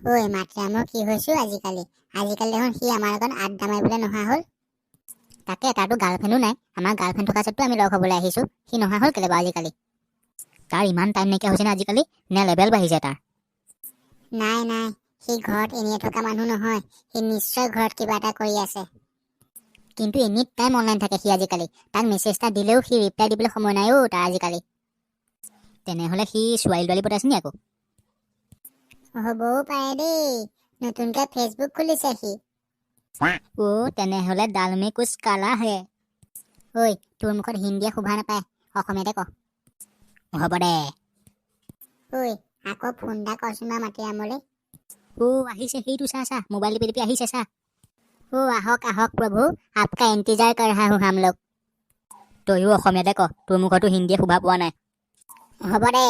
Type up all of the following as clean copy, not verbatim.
ঐ মাতৰামৰ কি হৈছো আজিকালি দেখোন সি আমাৰ লগত আড্ডা মাৰিবলৈ নহা হ'ল। তাকে তাৰতো গাৰ্লফ্ৰেণ্ডো নাই। আমাৰ গাৰ্লফ্ৰেণ্ড থকা স্বত্বেও আমি লগ হ'বলৈ আহিছো। সি নহা হ'ল কেলে বাৰু আজিকালি? তাৰ ইমান টাইম নাইকিয়া হৈছে নে আজিকালি, নে লেভেল বাঢ়িছে তাৰ? নাই সি ঘৰত এনেই থকা মানুহ নহয়। সি নিশ্চয় ঘৰত কিবা এটা কৰি আছে। কিন্তু এনি টাইম অনলাইন থাকে সি আজিকালি। তাক মেছেজ এটা দিলেও সি ৰিপ্লাই দিবলৈ সময় নাই অ' তাৰ আজিকালি। তেনেহ'লে সি ছোৱালী পতাইছে নি আকৌ? হ'বও পাৰে দেই, নতুনকে ফেচবুক খুলিছে সি। তেনেহ'লে ডালমে কুছ কালা হে। ঐ তোৰ মুখত হিন্দীয়ে শোভা নাপায়, অসমীয়াতে ক। হ'ব দে। ঐ আকৌ ফোন এটা কৰচোন বা মাতিৰামলৈ। আহিছে সেইটো চা মোবাইল টিপি আহিছে চা। আহক প্ৰভু, আপকা ইন্তজাৰ কৰ ৰহা হো হাম লোগ। তইও অসমীয়াতে ক, তোৰ মুখতো হিন্দীয়ে শোভা পোৱা নাই। হ'ব দে।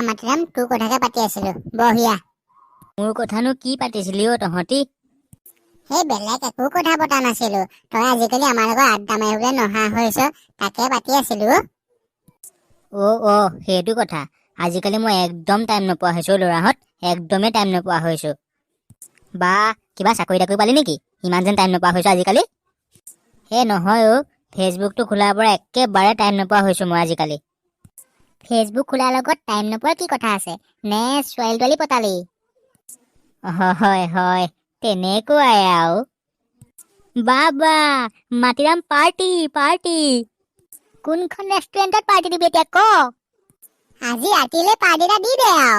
মাতিৰাম তোৰ কথাকে পাতি আছিলো, বঢ়িয়া। মোৰ কথানো কি পাতিছিলি অ' তহঁতি? সেই বেলেগ একো কথা পতা নাছিলো। তই আজিকালি আমাৰ লগত আড্ডা মাৰিবলৈ নহা হৈছ, তাকে পাতি আছিলো। সেইটো কথা। আজিকালি মই একদম টাইম নোপোৱা হৈছো ল'ৰাহঁত, একদমেই টাইম নোপোৱা হৈছো। বা কিবা চাকৰি তাকৰি পালি নেকি, ইমান যেন টাইম নোপোৱা হৈছো আজিকালি? নহয় ফেচবুকটো খোলাৰ পৰা একেবাৰে টাইম নোপোৱা হৈছো মই আজিকালি। ফেচবুক খোলাৰ লগত টাইম নোপোৱাৰ কি কথা আছে? নে ছোৱালী পতালি? হয় তেনেকুৱাই আৰু। বা মাতিৰাম পাৰ্টি। কোনখন ৰেষ্টুৰেণ্টত পাৰ্টি দিবি এতিয়া ক? আজি ৰাতিলে পাৰ্টি এটা দি দে আৰু।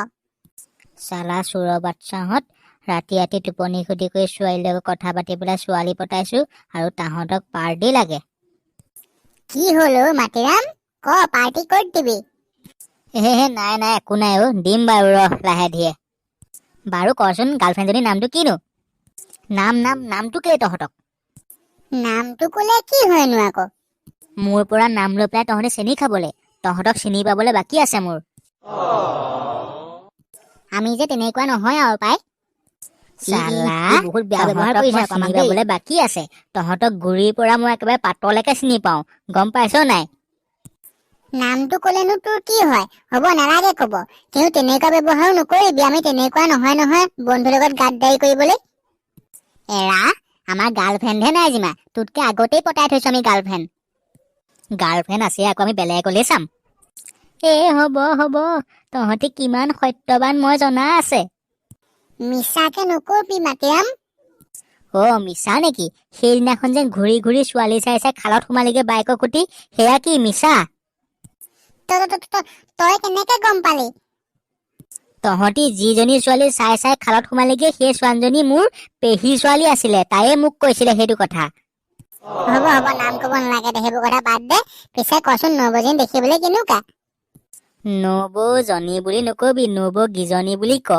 চালা চোৰৰ বাচ্চাহঁত, ৰাতি টোপনি ক্ষতি কৰি ছোৱালীৰ লগত কথা পাতি পেলাই ছোৱালী পতাইছো, আৰু তাহঁতক পাৰ্টি লাগে। কি হ'ল অ' মাতিৰাম, ক পাৰ্টি ক'ত দিবি? নাই একো নাই দিম বাৰু লাহে ধীৰে। বাৰু কচোন গাৰ্লফ্ৰেণ্ডজনীৰ নামটো কিনো? নামটো কেলে তহঁতক? নামটো কলে কি হয়নো আকৌ? মোৰ পৰা নাম লৈ পেলাই তহঁতে চেনি খাবলে, তহঁতক চিনি পাবলৈ বাকী আছে মোৰ। আমি যে তেনেকুৱা নহয় আৰু পাই। চালা বহুত বেয়া ব্যৱহাৰ কৰিছে চিনি পাবলৈ বাকী আছে। তহঁতক গুৰিৰ পৰা মই একেবাৰে পাতলৈকে চিনি পাওঁ, গম পাইছ নাই? নামটো কলেনো তোৰ কি হয়? হ'ব নালাগে কব, কিন্তু তেনেকুৱা ব্যৱহাৰো নকৰিবি। আমি তেনেকুৱা নহয় বন্ধুৰ লগত গাদ্দাৰি কৰিবলৈ। এৰা, আমাৰ গাৰ্লফ্ৰেণ্ডহে নাই জিমা, তোতকে আগতেই পতাই থৈছো আমি গাৰ্লফ্ৰেণ্ড আছে আকৌ আমি বেলেগলৈ চাম। হ'ব তহঁতি কিমান সত্যবান মই জনা আছে। মিছাকে নকবি মাতিৰাম। মিছা নেকি? সেইদিনাখন যেন ঘূৰি ছোৱালী চাই খালত সোমালিগে বাইকৰ খুটি, সেয়া কি মিছা? তই কেনেকে গম পালি? তহঁতি যিজনী ছোৱালী চাই খালত সোমালিগে সেই ছোৱালীজনী মোৰ পেহী ছোৱালী আছিলে, তাইয়ে মোক কৈছিলে সেইটো কথা। হ'ব নাম কব নালাগে দে, সেইবোৰ কথা বাদ দে। পিছে কচোন নবৌজনী দেখিবলৈ কেনেকুৱা? নবৌজনী বুলি নকবি, নবৌগিজনী বুলি ক।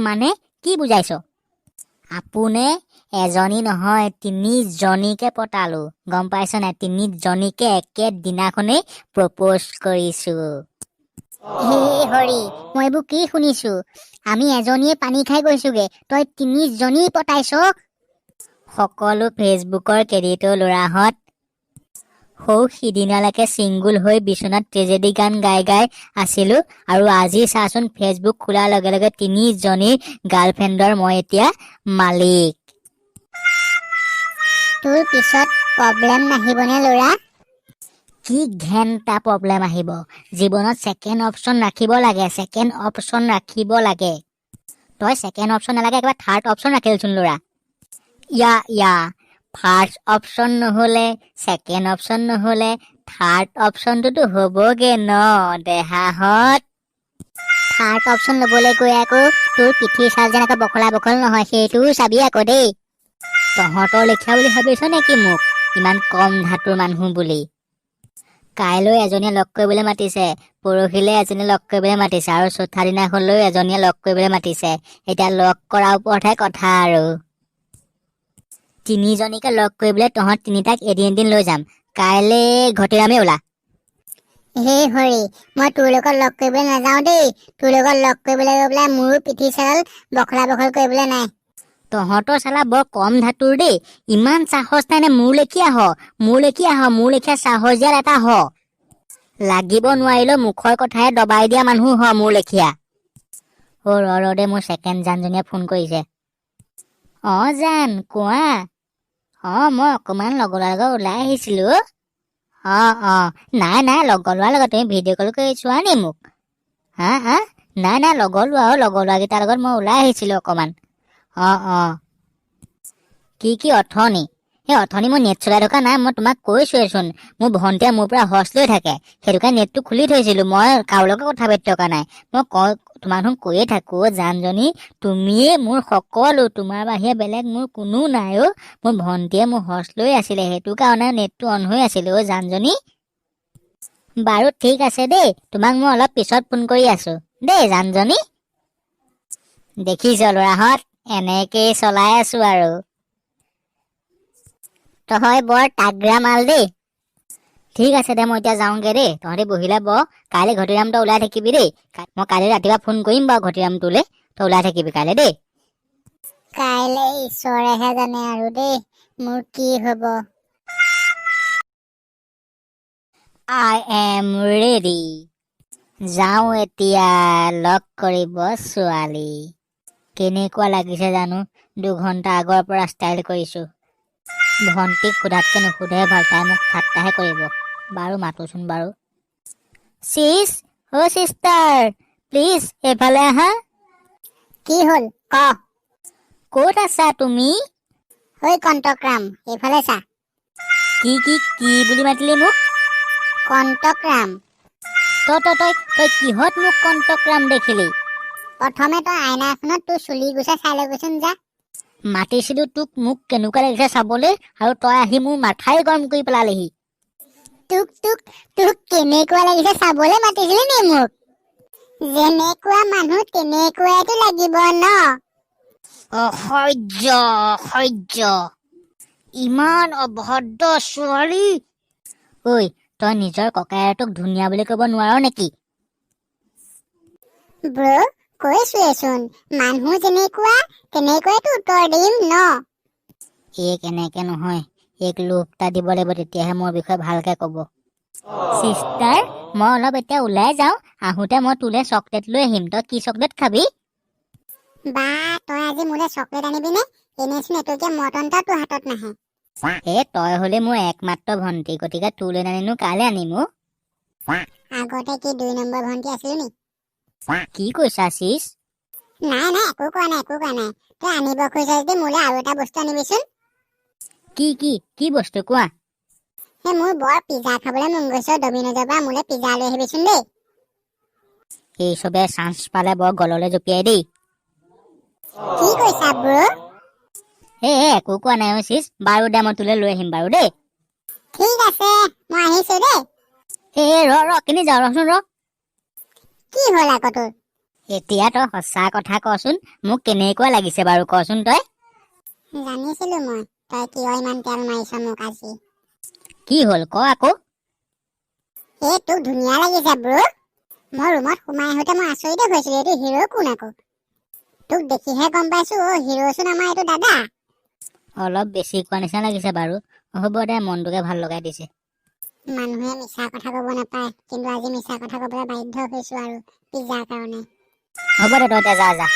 মানে কি বুজাইছ? আপোনে এজনী নহয় 3জনীকে পতালো, গম পাইছ নাই? 3জনীকে একে দিনাখনেই প্ৰপ'জ কৰিছো। হে হৰি, মই এইবোৰ কি শুনিছো? আমি এজনীয়ে পানী খাই গৈছোগে, তই 3জনী পতাইছ? সকলো ফেচবুকৰ ক্ৰেডিটৰ ল'ৰাহঁত। সিদিনালৈকে চিংগুল হৈ বিচনাত ট্ৰেজেডি গান গাই আছিলো, আৰু আজি চাচোন ফেচবুক খোলাৰ লগে লগে 3জনী গাৰ্লফ্ৰেণ্ডৰ মই এতিয়া মালিক। তোৰ পিছত প্ৰব্লেম নাহিবনে ল'ৰা? কি ঘেন্টা প্ৰব্লেম আহিব? জীৱনত ছেকেণ্ড অপশ্যন ৰাখিব লাগে। তই ছেকেণ্ড অপশ্যন নালাগে, একেবাৰে থাৰ্ড অপশ্যন ৰাখিলচোন ল'ৰা। ফাৰ্ষ্ট অপশ্যন নহলে, ছেকেণ্ড অপশ্যন নহলে, থাৰ্ড অপশ্যনটোতো হ'বগে ন দেহাহঁত। থাৰ্ড অপশ্যন লবলৈ গৈ আকৌ তোৰ পিঠিৰ ছাল যেন আকৌ বখলা নহয়, সেইটোও চাবি আকৌ দেই। তহঁতৰ লেখীয়া বুলি ভাবিছ নেকি মোক, ইমান কম ধাতুৰ মানুহ বুলি? কাইলৈ এজনীয়ে লগ কৰিবলৈ মাতিছে, পৰহিলৈ এজনীয়ে লগ কৰিবলৈ মাতিছে, আৰু চৌথা দিনাখনলৈ এজনীয়ে লগ কৰিবলৈ মাতিছে। এতিয়া লগ কৰাৰ ওপৰতহে কথা আৰু। 3জনীকে লগ কৰিবলৈ তহঁত 3টাক এদিন লৈ যাম। কাইলৈ ঘটিৰামে ওলা। হৰি, মই তোৰ লগত লগ কৰিবলৈ নাযাও দেই। তোৰ লগত লগ কৰিবলৈ গৈ পেলাই মোৰো পিঠি ছাল বখলা কৰিবলৈ নাই। তহঁতৰ চালা বৰ কম ধাতুৰ দেই, ইমান সাহস নাই নে মোৰ লেখীয়া সাহসীয়াল এটা হ। লাগিব নোৱাৰিলেও মুখৰ কথাহে দবাই দিয়া মানুহ হ মোৰ লেখীয়া। ৰ দে, মোৰ ছেকেণ্ড জানজনীয়ে ফোন কৰিছে। জান কোৱা। মই অকমান লগৰ লগত ওলাই আহিছিলো। নাই লগৰ ল'ৰাৰ লগত তুমি ভিডিঅ' কল কৰি চোৱা নি মোক? নাই লগৰ ল'ৰাকেইটাৰ লগত মই ওলাই আহিছিলো অকমান। কি অথনি? অথনি মই নেট চলাই থকা নাই, মই তোমাক কৈছোৱেচোন মোৰ ভণ্টিয়ে মোৰ পৰা হৰ্চ লৈ থাকে, সেইটো কাৰণে নেটটো খুলি থৈছিলো, মই কাৰো লগত কথা পাতি থকা নাই। মই তোমাক কৈয়ে থাকো জানজনী, তুমিয়ে মোৰ সকলো, তোমাৰ বাহিৰে বেলেগ মোৰ কোনো নাই। মোৰ ভণ্টিয়ে মোৰ হৰ্চ লৈ আছিলে, সেইটো কাৰণে নেটটো অন হৈ আছিলে। জানজনী বাৰু ঠিক আছে দেই, তোমাক মই অলপ পিছত ফোন কৰি আছো দেই জানজনী। দেখিছ ল'ৰাহঁত, এনেকেই চলাই আছো আৰু। তই বৰ তাগ্ৰা মাল দেই। ঠিক আছে দে, মই এতিয়া যাওঁগে দেই, তহঁতি বহিলে কাইলৈ ঘটিৰাম তই ওলাই থাকিবি দেই। মই কাইলৈ ৰাতিপুৱা ফোন কৰিম বাৰু ঘটিৰাম তোলে, তই ওলাই থাকিবি কাইলৈ দেই। কাইলৈ ঈশ্বৰেহে জানে আৰু দেই মোৰ কি হব। I am ready. যাওঁ এতিয়া লগ কৰিব ছোৱালী। কেনেকুৱা লাগিছে জানো, 2 ঘণ্টা আগৰ পৰা ষ্টাইল কৰিছো। ভণ্টিক সোধাতকে নুসুধে ভাল, তাই মোক ঠাট্টাহে কৰিব। বাৰু মাতোচোন বাৰু। চিষ্টাৰ প্লিজ এইফালে আহা। কি হ'ল ক? ক'ত আছা তুমি? কণ্টকৰাম, এইফালে চা। কি বুলি মাতিলি মোক? কণ্টকৰাম। তই কিহত মোক কণ্টকৰাম দেখিলি? প্ৰথমে তই আইনা এখনত তোৰ চুলি গুচাই চাই ল'বিচোন যা। মাতিছিলো তোক মোক কেনেকুৱা লাগিছে চাবলৈ, আৰু তই আহি মোৰ মাথাই গৰম কৰি পেলালিহি। তোক কেনেকুৱা লাগিছে চাবলৈ মাতিছিলি নি মোক? যেনেকুৱা মানুহ তেনেকুৱাইটো লাগিব ন? অসহ্য, ইমান অভদ্ৰ ছোৱালী। ঐ, তই নিজৰ ককায়েৰটোক ধুনীয়া বুলি ক'ব নোৱাৰ নেকি? ব্ৰ, কৈছোৱেচোন মানুহ যেনেকুৱা তেনেকুৱাইটো উত্তৰ দিম ন? এনেকে নহয়, লোভ এটা দিব লাগিব, তেতিয়াহে মোৰ বিষয়ে ভালকে ক'ব। চিষ্টাৰ, মই অলপ এতিয়া ওলাই যাওঁ, আহোতে মই তোলে চকলেট লৈ আহিম। তই কি চকলেট খাবি? বা, তই আজি মোলে চকলেট আনিবিনে? এনেচোন এটকীয়া মৰ্টন এটা তোৰ হাতত নাহে। তই হলে মোৰ একমাত্ৰ ভণ্টি, গতিকে তোলৈ নানিনো কালে আনিম? আগতে কি 2 নম্বৰ ভণ্টি আছিল নি? কি কৈছা চিচ? নাই একো কোৱা নাই। তই আনিব খুজিছ যদি মোলে আৰু এটা বস্তু আনিবিচোন। কি বস্তু কোৱা? মোৰ বৰ পিজ্জা খাবলৈ মন গৈছে, ডমিনজৰ পৰা মোলে পিজ্জা লৈ আহিবিচোন দেই। এই চবে চান্স পালে বৰ গললৈ জঁপিয়াই দেই। কি কৈছা ব্ৰ? একো কোৱা নাই চিচ। বাৰু দে, মই তোলে লৈ আহিম বাৰু দেই। ঠিক আছে, মই আহিছো দেই। ৰ কিনি যাওঁ, ৰচোন ৰ। কি হ'ল আকৌ তোৰ? এতিয়া তই সঁচা কথা কচোন, মোক কেনেকুৱা লাগিছে বাৰু কচোন তই? জানিছিলো মই তই কিয় ইমান তেল মাৰিছ মোক আজি। কি হ'ল ক আকৌ? তোক ধুনীয়া লাগিছে ব্ৰ। মই ৰুমত সোমাই আহোঁতে মই আচৰিতে হৈছিলো, এইটো হিৰ' কোন আকৌ? তোক দেখিহে গম পাইছো, হিৰ'চোন আমাৰ এইটো দাদা। অলপ বেছি কোৱা নিচিনা লাগিছে বাৰু। হ'ব দে, মনটোকে ভাল লগাই দিছে। মানুহে মিছা কথা কব নাপায়, কিন্তু আজি মিছা কথা কবলৈ বাধ্য হৈছো আৰু পিজ্জাৰ কাৰণে। হ'ব দে, তই এতিয়া যা।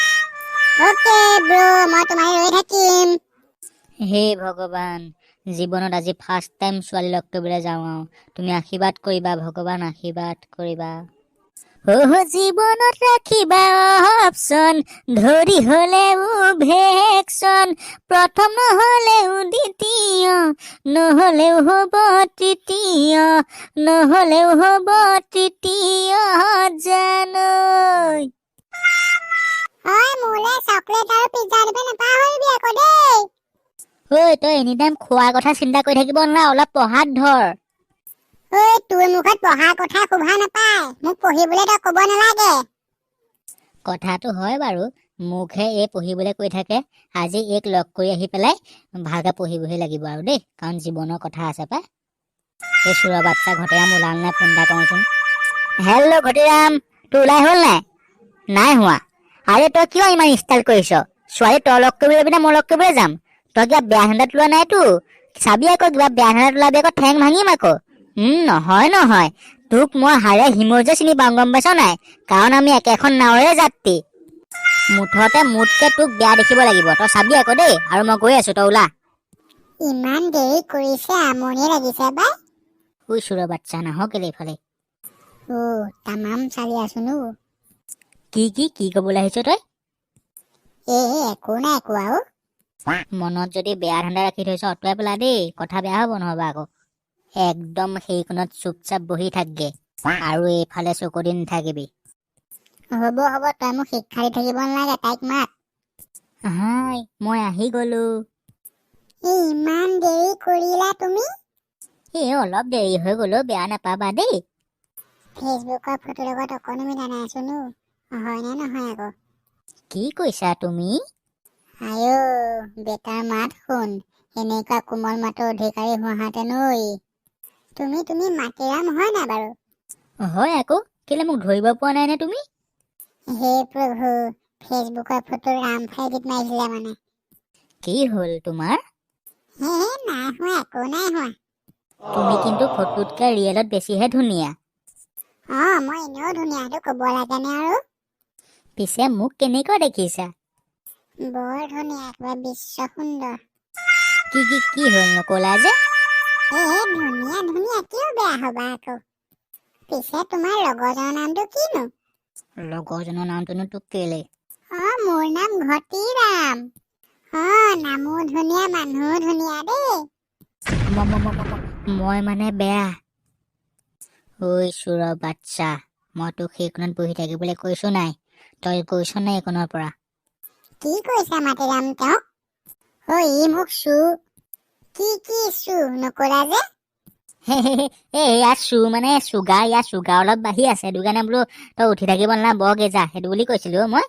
অকে ব্ৰ, মই তোমায় ৰৈ থাকিম। হে ভগৱান, জীৱনত আজি ফাৰ্ষ্ট টাইম ছোৱালী লগ কৰিবলৈ যাওঁ আৰু। তুমি আশীৰ্বাদ কৰিবা ভগৱান, আশীৰ্বাদ কৰিবা। জীৱনত ৰাখিবা অপচন, ধৰি হলেও ভেকচন, প্ৰথম নহলেও দ্বিতীয়, নহলেও হব তৃতীয়, জানৈ। মোলে চকলেট আৰু পিজ্জা দিব নাপাহৰিবি আকৌ দেই। তই এনিটাইম খোৱাৰ কথা চিন্তা কৰি থাকিব নালাগে, অলপ পঢ়াত ধৰ। তোৰ মুখত পঢ়াৰ কথা শোভা নাপায়, মোক পঢ়িবলৈ তই কব নালাগে। কথাটো হয় বাৰু, মুখহে পঢ়িবলৈ কৈ থাকে। আজি লগ কৰি আহি পেলাই ভালকে পঢ়িবহি লাগিব আৰু দেই, কাৰণ জীৱনৰ কথা আছে পাই। এই চোৰৰ বাচ্চা ঘটিৰাম ওলাল নাই, ফোন এটা কৰোচোন। হেল্ল' ঘটিৰাম, তোৰ ওলাই হ'ল নাই? নাই হোৱা। আৰে তই কিয় ইমান ষ্টাইল কৰিছ? ছোৱালী তই লগ কৰিবলৈ যাবি নে মই লগ কৰিবলৈ যাম? তই কিবা বেয়া ধান্দাত লোৱা নাইতো? চাবি আকৌ, কিবা বেয়া ধান্দাত ওলাবি আকৌ ঠেং ভাঙিম আকৌ। নহয়, তোক মই হাড়ে হিমৌজে চিনি পাওঁ, গম পাইছ নাই? কাৰণ আমি একেখন নাৱৰে যাত্ৰী। মুঠতে মোতকে তোক বেয়া দেখিব লাগিব তই চাবি আকৌ দেই আৰু মই গৈ আছো তই ওলা ইমান দেৰি কৰিছে আমনি লাগিছে বাই শুইছো ৰ বাচ্চা নাহ কেলে ইফালে তামাম চালি আছো নো কি কবলৈ আহিছ তই একো নাই কোৱা মনত যদি বেয়া ধান্দা ৰাখি থৈছ অঁতৰাই পেলা দেই কথা বেয়া হব নহবা আকৌ একদম সেইখনত চুপচাপ বহি থাকগে আৰু এইফালে চকু দি নাথাকিবি হ'ব তই মোক শিক্ষা দি থাকিব নালাগে তাইক মাত হাই মই আহি গলো ইমান দেৰি কৰিলা তুমি অলপ দেৰি হৈ গলো বেয়া নাপাবা দেই ফেচবুকৰ ফটোৰ লগত অকণো মিলা নাই আছো নো হয়নে নহয় আকৌ কি কৈছা তুমি আইও বেটাৰ মাত শুন এনেকুৱা কোমল মাতৰ অধিকাৰী হোৱাহেঁতেন তুমি মাতিৰাম হয় নাই বাৰু হয় আকৌ কেলে মোক ধৰিব পৰা নাই নে তুমি হে প্ৰভু ফেচবুকৰ ফটো ৰাম ফাইডিত মাৰিছিলে মানে কি হ'ল তোমাৰ নাই হোৱা একো নাই হোৱা তুমি কিন্তু ফটোতকে ৰিয়েলত বেছিহে ধুনীয়া মই এনেও ধুনীয়া সেইটো ক'ব লাগেনে আৰু পিছে মোক কেনেকুৱা দেখিছা বৰ ধুনীয়া একেবাৰে বিশ্ব সুন্দৰ কি হ'ল নকলা যে ধুনীয়া কিয় বেয়া হবা আকৌ পিছে তোমাৰ লগৰজনৰ নামটো কিনো লগৰজনৰ নামটোনো তোক কেলে মোৰ নাম ঘটিৰাম নামো ধুনীয়া মানুহো ধুনীয়া দেই মই মানে বেয়া ঐ চোৰ বাচ্চা মই তোক সেইখনত বহি থাকিবলৈ কৈছো নাই তই গৈছ নাই এইখনৰ পৰা কি কৈছা মাতিৰাম তেওঁক ই মোক কি চু নকৰা যে ইয়াত মানে চুগাৰ অলপ বাঢ়ি আছে সেইটো কাৰণে বোলো তই উঠি থাকিব নালাগে বৰকে যা সেইটো বুলি কৈছিলো মই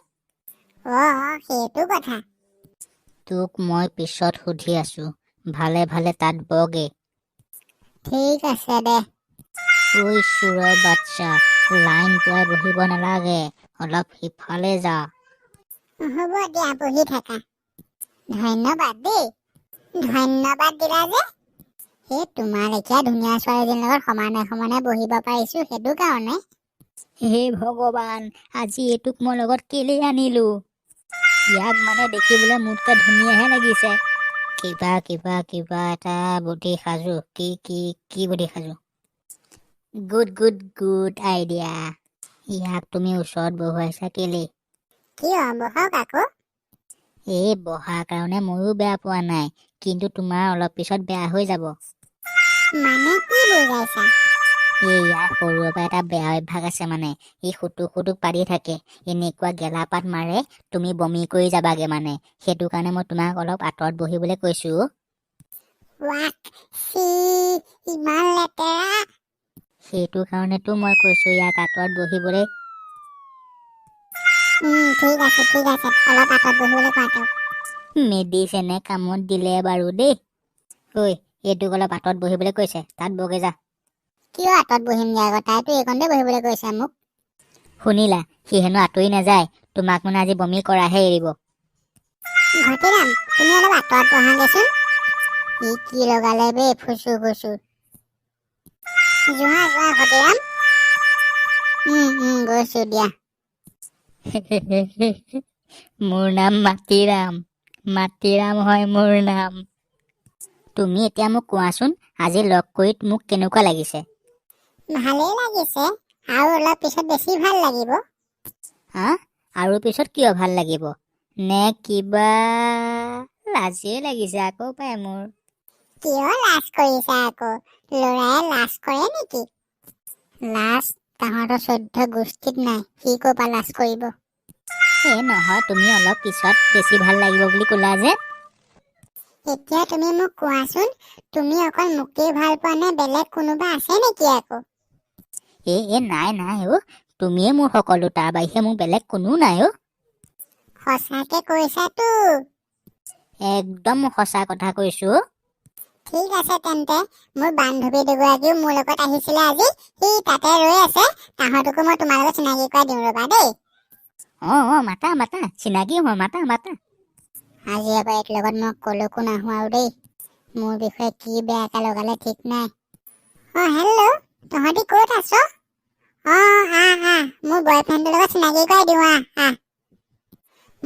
সেইটো কথা তোক মই পিছত সুধি আছো ভালে ভালে তাত বগে ঠিক আছে দে ঐ চোৰৰ বাচ্চা লাইন পুৱাই বহিব নালাগে অলপ সিফালে যা হ'ব দিয়া বহি থাকা ধন্যবাদ দেই ধন্যবাদ দিলা যে তোমাৰ এতিয়া ধুনীয়া ছোৱালীজনীৰ লগত সমানে বহিব পাৰিছো সেইটো কাৰণে হে ভগৱান আজি এইটোক মই লগত কেলে আনিলো ইয়াক মানে দেখিবলৈ মোতকে ধুনীয়াহে লাগিছে কিবা এটা বুদ্ধি সাজো কি বুদ্ধি সাজো গুড আইডিয়া ইয়াক তুমি ওচৰত বহুৱাইছা কেলে কিয় বহক আকৌ বহাৰ কাৰণে ময়ো বেয়া পোৱা নাই কিন্তু তোমাৰ অলপ পিছত বেয়া হৈ যাব মানে কি বুজাইছা ইয়াৰ সৰুৰে পৰা এটা বেয়া অভ্যাস আছে মানে ই সুতুক পাৰি থাকে এনেকুৱা গেলাপাত মাৰে তুমি বমি কৰি যাবাগে মানে সেইটো কাৰণে মই তোমাক অলপ আঁতৰত বহিবলৈ কৈছো ইমান লেতেৰা সেইটো কাৰণেতো মই কৈছো ইয়াক আঁতৰত বহিবলৈ ঠিক আছে অলপ আঁতৰত বহিবলৈ কোৱা তেওঁক মেডিচিনে কামত দিলে বাৰু দেই এইটোক অলপ আঁতৰত বহিবলৈ কৈছে তাত বগে যা কিয় আঁতৰত বহিম আকৌ তাইতো এইকণতে বহিবলৈ কৈছে মোক শুনিলা সি হেনো আঁতৰি নাযায় তোমাক মানে আজি বমি কৰাহে এৰিব ঘটিৰাম তুমি অলপ আঁতৰত বহাগেচোন ই কি লগালে বে ফুচু যোৱা ঘটিৰাম গৈছো দিয়া মোৰ নাম মাটিৰাম হয় মোৰ নাম তুমি এতিয়া মোক কোৱাচোন আজি লগ কৰি মোক কেনেকুৱা লাগিছে ভালেই লাগিছে আৰু অলপ পিছত বেছি ভাল লাগিব আৰু পিছত কিয় ভাল লাগিব নে কিবা লাজেই লাগিছে আকৌ পাই মোৰ কিয় লাজ কৰিছা আকৌ ল'ৰাই লাজ কৰে নেকি লাজ তাহাঁতৰ 14 গোষ্ঠীত নাই সি ক'ৰ পৰা লাজ কৰিব নহয় তুমি অলপ পিছত বেছি ভাল লাগিব বুলি ক'লা যে এতিয়া তুমি মোক কোৱাচোন তুমি অকল মোকেই ভাল পোৱা নে বেলেগ কোনোবা আছে নেকি আকৌ নাই তুমিয়ে মোৰ সকলো তাৰ বাহিৰে মোৰ বেলেগ কোনো নাই সঁচাকে কৈছাতো একদম সঁচা কথা কৈছো ঠিক আছে তেন্তে মোৰ বান্ধৱী দুগৰাকীও মোৰ লগত আহিছিলে আজি সি তাতে ৰৈ আছে তাহাঁতকো মই তোমাৰ লগত চিনাকি কৰাই দিওঁ ৰবা দেই মাতা চিনাকি হয় মাতা আজি এবাৰ এক লগত মই কলৈকো নাহো আৰু দেই মোৰ বিষয়ে কি বেয়াকে লগালে ঠিক নাই হেল্ল' তহঁতি ক'ত আছ মোৰ বয়ফ্ৰেণ্ডৰ লগত চিনাকি কৰাই দিওঁ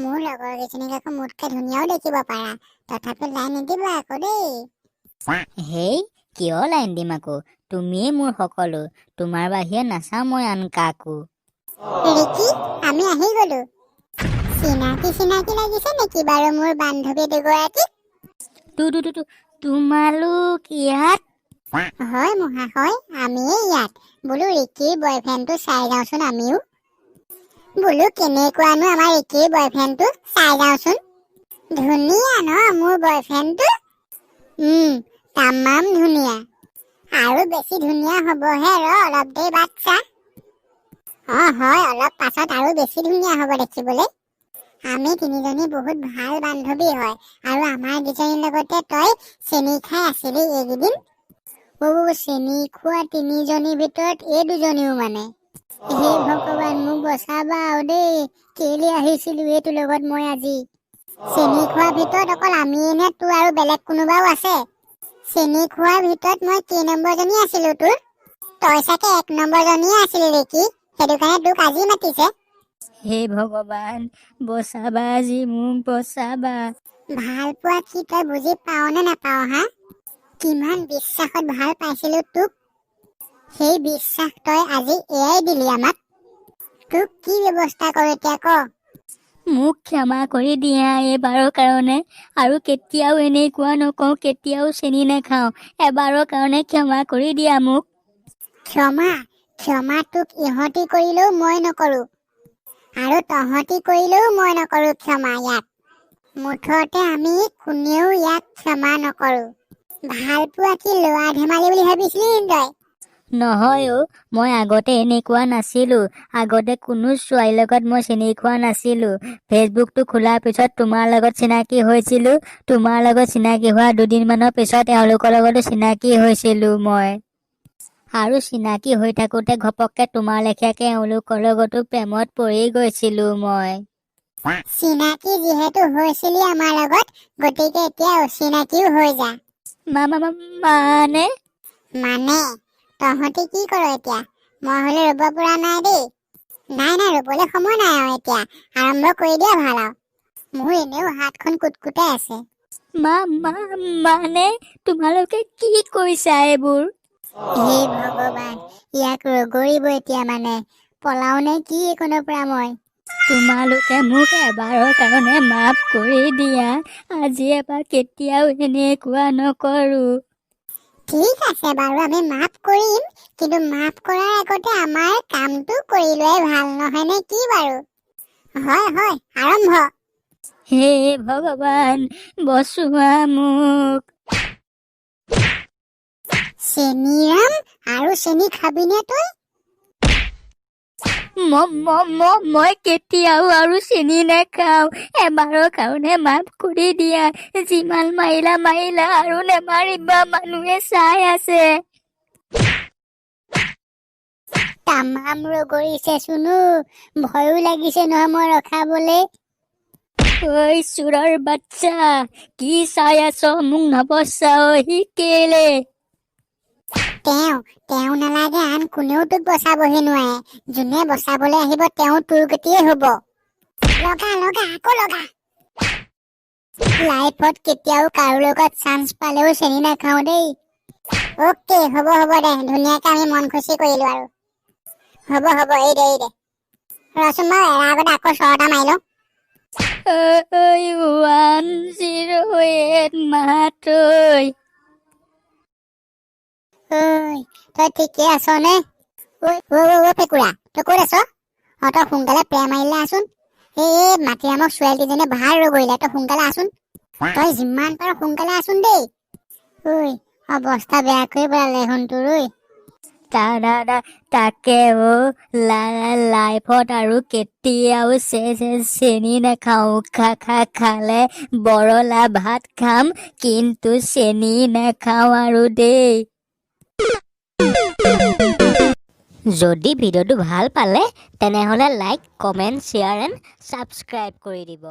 মোৰ লগৰ কেইজনীক আকৌ মোতকৈ ধুনীয়াও দেখিব পাৰা, তথাপি লাইন নিদিবা আকৌ দেই। হেই, কিয় লাইন দিম আকৌ? তুমিয়ে মোৰ সকলো, তোমাৰ বাহিৰে নাচাওঁ মই আন কাকো। ৰিকি, আমি আহি গলো। চিনাকি চিনাকি লাগিছে নেকি বাৰু মোৰ বান্ধৱী দুগৰাকী? তোমালোক ইয়াত? হয় মহাশয়, আমিয়ে ইয়াত। বোলো ৰিকিৰ বয়ফ্ৰেণ্ডটো চাই যাওঁচোন আমিও। বোলো কেনেকুৱানো আমাৰ ৰিকিৰ বয়ফ্ৰেণ্ডটো, চাই যাওঁচোন। ধুনীয়া ন মোৰ বয়ফ্ৰেণ্ডটো? তামাম ধুনীয়া। আৰু বেছি ধুনীয়া হ'বহে, অলপ দেৰি বাট চা। হয়, অলপ পাছত আৰু বেছি ধুনীয়া হ'ব দেখিবলৈ। আমি তিনিজনী বহুত ভাল বান্ধৱী হয়, আৰু আমাৰ দুজনীৰ লগতে তই চেনি খাই আছিলি এইকেইদিন। চেনি খোৱা তিনিজনীৰ ভিতৰত এই দুজনীও মানে। হে ভগৱান, মোক বচাবা আৰু দেই। কেলে আহিছিলো এইটোৰ লগত মই আজি? চেনি খোৱাৰ ভিতৰত অকল আমিয়ে নে তোৰ আৰু বেলেগ কোনোবাও আছে? চেনি খোৱাৰ ভিতৰত মই কেই নম্বৰজনী আছিলো তোৰ? তই চাগে 1 নম্বৰজনীয়ে আছিলি নেকি? সেইটো কাৰণে তোক আজি মাতিছে। হে ভগৱান, বচাবা আজি, মোক বচাবা। ভাল পোৱা কি তই বুজি পাও নে নাপাও হা? কিমান বিশ্বাসত ভাল পাইছিলো তোক, সেই বিশ্বাস তই আজি এয়াই দিলি আমাক। তোক কি ব্যৱস্থা কৰো এতিয়া ক? মোক ক্ষমা কৰি দিয়া এইবাৰৰ কাৰণে, আৰু কেতিয়াও এনেকুৱা নকওঁ, কেতিয়াও চেনি নাখাওঁ। এবাৰৰ কাৰণে ক্ষমা কৰি দিয়া মোক। ক্ষমা তোক ইহঁতি কৰিলেও মই নকৰো, আৰু তহঁতি কৰিলেও মই নকৰো ক্ষমা ইয়াক। মুঠতে আমি কোনেও ইয়াক ক্ষমা নকৰো। ভাল পোৱা কি লোৱা ধেমালি বুলি ভাবিছিলি তই? নহয় অ, মই আগতে এনেকুৱা নাছিলো। আগতে কোনো ছোৱালীৰ লগত মই চিনি খোৱা নাছিলো। ফেচবুকটো খোলাৰ পিছত তোমাৰ লগত চিনাকি হৈছিলো। তোমাৰ লগত চিনাকি হোৱা 2 দিনমানৰ পিছত এওঁলোকৰ লগতো চিনাকি হৈছিলো মই। আৰু চিনাকি হৈ থাকোতে ঘপককে তোমাৰ লেখীয়াকে এওঁলোকৰ লগতো প্ৰেমত পৰি গৈছিলো মই। চিনাকি যিহেতু হৈছিলি আমাৰ লগত, গতিকে এতিয়া অচিনাকিও হৈ যা। মানে মানে তহঁতি কি কৰ এতিয়া? মই হলে ৰ'ব পৰা নাই দেই। নাই ৰ'বলৈ সময় নাই আৰু এতিয়া। আৰম্ভ কৰি দিয়া ভাল আৰু। মোৰ এনেও হাতখন কুটকুটাই আছে। মানে তোমালোকে কি কৈছা এইবোৰ? হে ভগৱান, ইয়াক ৰগৰিব এতিয়া মানে। পলাও নে কি এইকণৰ পৰা মই? তোমালোকে মোক এবাৰৰ কাৰণে মাফ কৰি দিয়া। আজিৰ পৰা কেতিয়াও এনেকুৱা নকৰো। ঠিক আছে বাৰু, আমি মাফ কৰিম, কিন্তু মাফ কৰাৰ আগতে আমাৰ কামটো কৰি লোৱাই ভাল, নহয় নে কি বাৰু? হয়, আৰম্ভ। হে ভগৱান, বচোৱা মোক। চেনিৰাম, আৰু চেনি খাবিনে তই? মই কেতিয়াও আৰু চিনি নাখাওঁ। এবাৰৰ কাৰণে মাফ কৰি দিয়া। যিমান মাৰিলা আৰু নেমাৰিবা, মানুহে চাই আছে। তামাম ৰগৰিছে চুনু, ভয়ো লাগিছে নহয় মই ৰখাবলে। ঐ চোৰৰ বাচ্চা, কি চাই আছ? মোক নবচাও সি কেলে? তেওঁ নালাগে, আন কোনেও তোক বচাবহি নোৱাৰে। যোনে বচাবলৈ আহিব তেওঁ তোৰ গতিয়ে হব। লগা আকৌ লগা। লাইফত কেতিয়াও কাৰো লগত চান্স পালেও চেনি নাখাও দেই। অকে, হ'ব দে, ধুনীয়াকে আমি মন খুচি কৰিলো আৰু। হ'ব, এই দে ৰচোন, মই এৰা আগতে আকৌ 100 এটা মাৰি লওঁ। 108 মাতৈ। তই ঠিকে আছ নে? ঐ ফেকুৰা, তই ক'ত আছ? তই সোনকালে প্ৰেম মাৰিলে আছোন। এই মাটিৰামক ছোৱালীকেইজনীয়ে ভাল ৰগৰিলে, তই সোনকালে আছোন। তই যিমান পাৰ সোনকালে আছোন দেই। অৱস্থা বেয়া কৰি পেলালে দেখোন তোৰ। তাকে লাইফত আৰু কেতিয়াও চেনি নাখাওঁ। খালে বৰলা ভাত খাম, কিন্তু চেনি নাখাওঁ আৰু দেই। যদি ভিডিঅ'টো ভাল পালে তেনেহ'লে like, comment, share and subscribe কৰি দিব।